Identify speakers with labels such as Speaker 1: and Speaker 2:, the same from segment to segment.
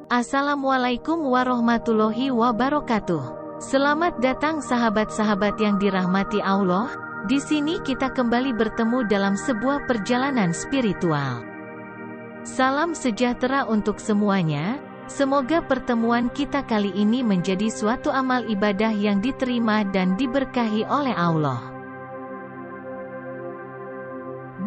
Speaker 1: Assalamualaikum warahmatullahi wabarakatuh. Selamat datang sahabat-sahabat yang dirahmati Allah. Di sini kita kembali bertemu dalam sebuah perjalanan spiritual. Salam sejahtera untuk semuanya. Semoga pertemuan kita kali ini menjadi suatu amal ibadah yang diterima dan diberkahi oleh Allah.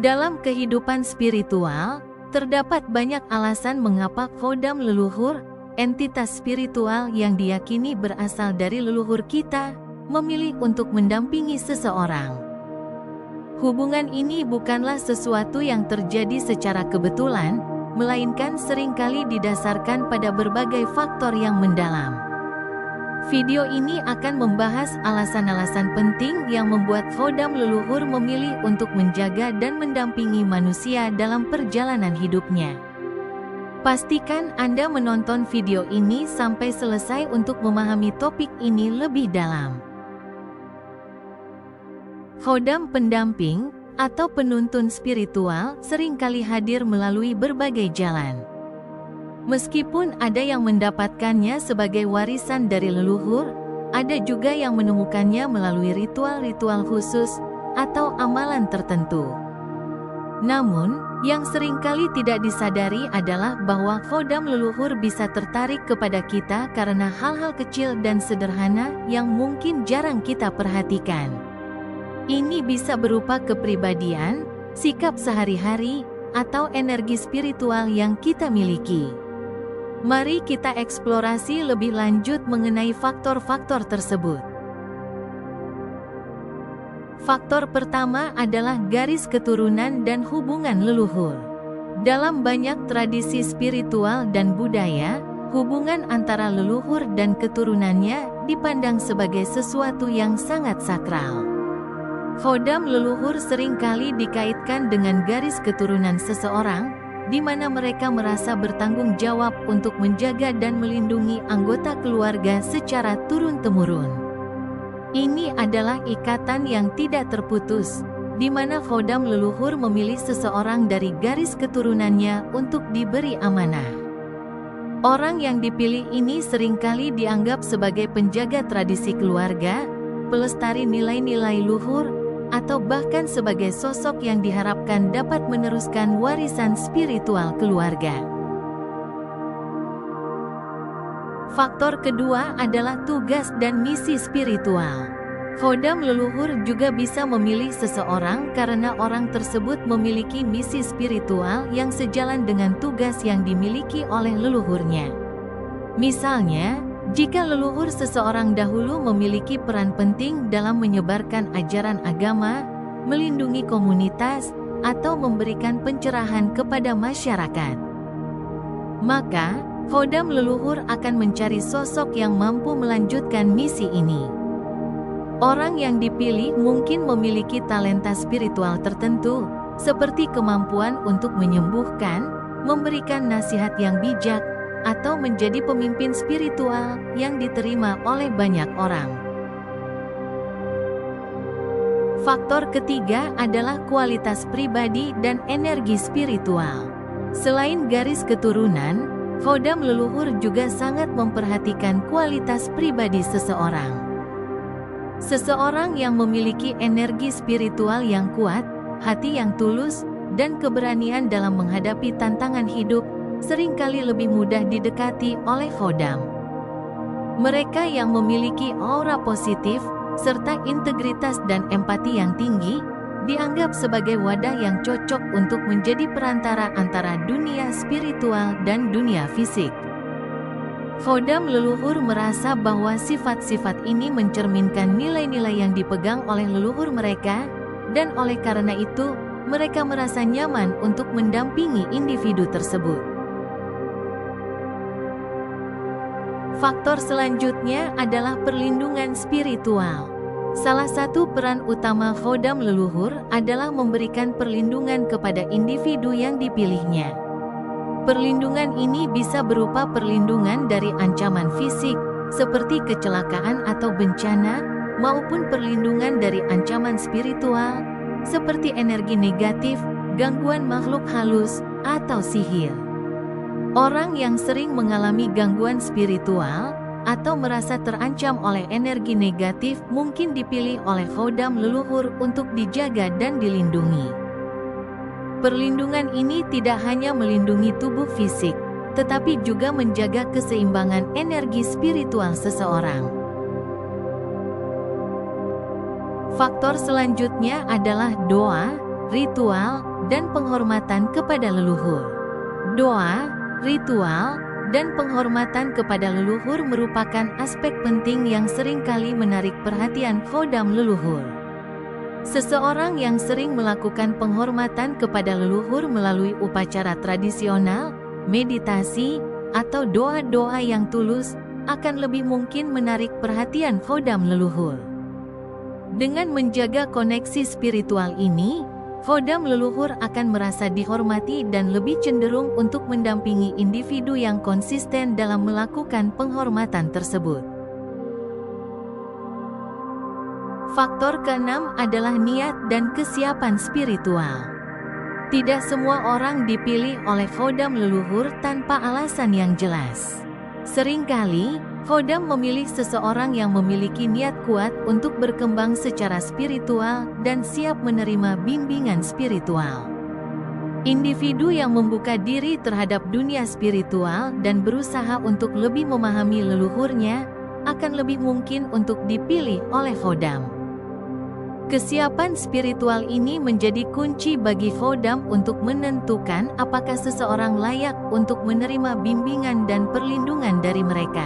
Speaker 1: Dalam kehidupan spiritual, terdapat banyak alasan mengapa khodam leluhur, entitas spiritual yang diyakini berasal dari leluhur kita, memilih untuk mendampingi seseorang. Hubungan ini bukanlah sesuatu yang terjadi secara kebetulan, melainkan seringkali didasarkan pada berbagai faktor yang mendalam. Video ini akan membahas alasan-alasan penting yang membuat khodam leluhur memilih untuk menjaga dan mendampingi manusia dalam perjalanan hidupnya. Pastikan Anda menonton video ini sampai selesai untuk memahami topik ini lebih dalam. Khodam pendamping atau penuntun spiritual seringkali hadir melalui berbagai jalan. Meskipun ada yang mendapatkannya sebagai warisan dari leluhur, ada juga yang menemukannya melalui ritual-ritual khusus atau amalan tertentu. Namun, yang seringkali tidak disadari adalah bahwa khodam leluhur bisa tertarik kepada kita karena hal-hal kecil dan sederhana yang mungkin jarang kita perhatikan. Ini bisa berupa kepribadian, sikap sehari-hari, atau energi spiritual yang kita miliki. Mari kita eksplorasi lebih lanjut mengenai faktor-faktor tersebut. Faktor pertama adalah garis keturunan dan hubungan leluhur. Dalam banyak tradisi spiritual dan budaya, hubungan antara leluhur dan keturunannya dipandang sebagai sesuatu yang sangat sakral. Khodam leluhur seringkali dikaitkan dengan garis keturunan seseorang, di mana mereka merasa bertanggung jawab untuk menjaga dan melindungi anggota keluarga secara turun-temurun. Ini adalah ikatan yang tidak terputus, di mana khodam leluhur memilih seseorang dari garis keturunannya untuk diberi amanah. Orang yang dipilih ini seringkali dianggap sebagai penjaga tradisi keluarga, pelestari nilai-nilai luhur, atau bahkan sebagai sosok yang diharapkan dapat meneruskan warisan spiritual keluarga. Faktor kedua adalah tugas dan misi spiritual. Khodam leluhur juga bisa memilih seseorang karena orang tersebut memiliki misi spiritual yang sejalan dengan tugas yang dimiliki oleh leluhurnya. Misalnya, jika leluhur seseorang dahulu memiliki peran penting dalam menyebarkan ajaran agama, melindungi komunitas, atau memberikan pencerahan kepada masyarakat, maka khodam leluhur akan mencari sosok yang mampu melanjutkan misi ini. Orang yang dipilih mungkin memiliki talenta spiritual tertentu, seperti kemampuan untuk menyembuhkan, memberikan nasihat yang bijak, atau menjadi pemimpin spiritual yang diterima oleh banyak orang. Faktor ketiga adalah kualitas pribadi dan energi spiritual. Selain garis keturunan, khodam leluhur juga sangat memperhatikan kualitas pribadi seseorang. Seseorang yang memiliki energi spiritual yang kuat, hati yang tulus, dan keberanian dalam menghadapi tantangan hidup, seringkali lebih mudah didekati oleh khodam. Mereka yang memiliki aura positif, serta integritas dan empati yang tinggi, dianggap sebagai wadah yang cocok untuk menjadi perantara antara dunia spiritual dan dunia fisik. Khodam leluhur merasa bahwa sifat-sifat ini mencerminkan nilai-nilai yang dipegang oleh leluhur mereka, dan oleh karena itu, mereka merasa nyaman untuk mendampingi individu tersebut. Faktor selanjutnya adalah perlindungan spiritual. Salah satu peran utama khodam leluhur adalah memberikan perlindungan kepada individu yang dipilihnya. Perlindungan ini bisa berupa perlindungan dari ancaman fisik, seperti kecelakaan atau bencana, maupun perlindungan dari ancaman spiritual, seperti energi negatif, gangguan makhluk halus, atau sihir. Orang yang sering mengalami gangguan spiritual atau merasa terancam oleh energi negatif mungkin dipilih oleh khodam leluhur untuk dijaga dan dilindungi. Perlindungan ini tidak hanya melindungi tubuh fisik, tetapi juga menjaga keseimbangan energi spiritual seseorang. Faktor selanjutnya adalah doa, ritual, dan penghormatan kepada leluhur. Doa, ritual, dan penghormatan kepada leluhur merupakan aspek penting yang seringkali menarik perhatian khodam leluhur. Seseorang yang sering melakukan penghormatan kepada leluhur melalui upacara tradisional, meditasi, atau doa-doa yang tulus, akan lebih mungkin menarik perhatian khodam leluhur. Dengan menjaga koneksi spiritual ini, khodam leluhur akan merasa dihormati dan lebih cenderung untuk mendampingi individu yang konsisten dalam melakukan penghormatan tersebut. Faktor keenam adalah niat dan kesiapan spiritual. Tidak semua orang dipilih oleh khodam leluhur tanpa alasan yang jelas. Seringkali, khodam memilih seseorang yang memiliki niat kuat untuk berkembang secara spiritual dan siap menerima bimbingan spiritual. Individu yang membuka diri terhadap dunia spiritual dan berusaha untuk lebih memahami leluhurnya, akan lebih mungkin untuk dipilih oleh khodam. Kesiapan spiritual ini menjadi kunci bagi khodam untuk menentukan apakah seseorang layak untuk menerima bimbingan dan perlindungan dari mereka.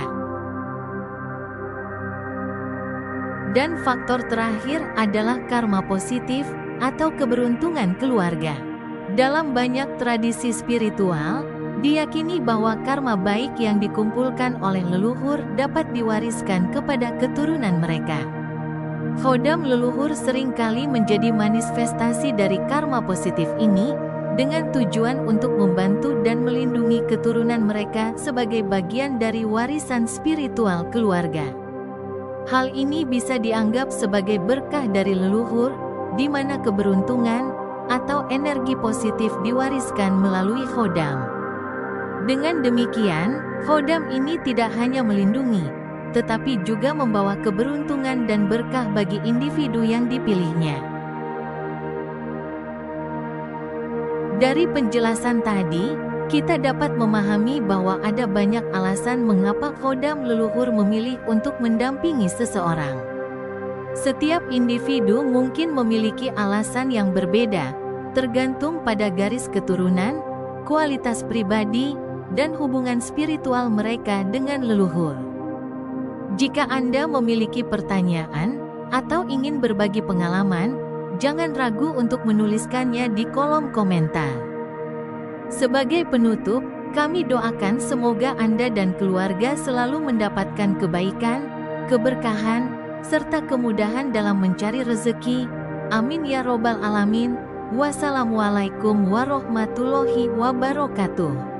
Speaker 1: Dan faktor terakhir adalah karma positif atau keberuntungan keluarga. Dalam banyak tradisi spiritual, diyakini bahwa karma baik yang dikumpulkan oleh leluhur dapat diwariskan kepada keturunan mereka. Khodam leluhur seringkali menjadi manifestasi dari karma positif ini, dengan tujuan untuk membantu dan melindungi keturunan mereka sebagai bagian dari warisan spiritual keluarga. Hal ini bisa dianggap sebagai berkah dari leluhur, di mana keberuntungan atau energi positif diwariskan melalui khodam. Dengan demikian, khodam ini tidak hanya melindungi, tetapi juga membawa keberuntungan dan berkah bagi individu yang dipilihnya. Dari penjelasan tadi, kita dapat memahami bahwa ada banyak alasan mengapa khodam leluhur memilih untuk mendampingi seseorang. Setiap individu mungkin memiliki alasan yang berbeda, tergantung pada garis keturunan, kualitas pribadi, dan hubungan spiritual mereka dengan leluhur. Jika Anda memiliki pertanyaan atau ingin berbagi pengalaman, jangan ragu untuk menuliskannya di kolom komentar. Sebagai penutup, kami doakan semoga Anda dan keluarga selalu mendapatkan kebaikan, keberkahan, serta kemudahan dalam mencari rezeki. Amin ya robbal alamin. Wassalamualaikum warahmatullahi wabarakatuh.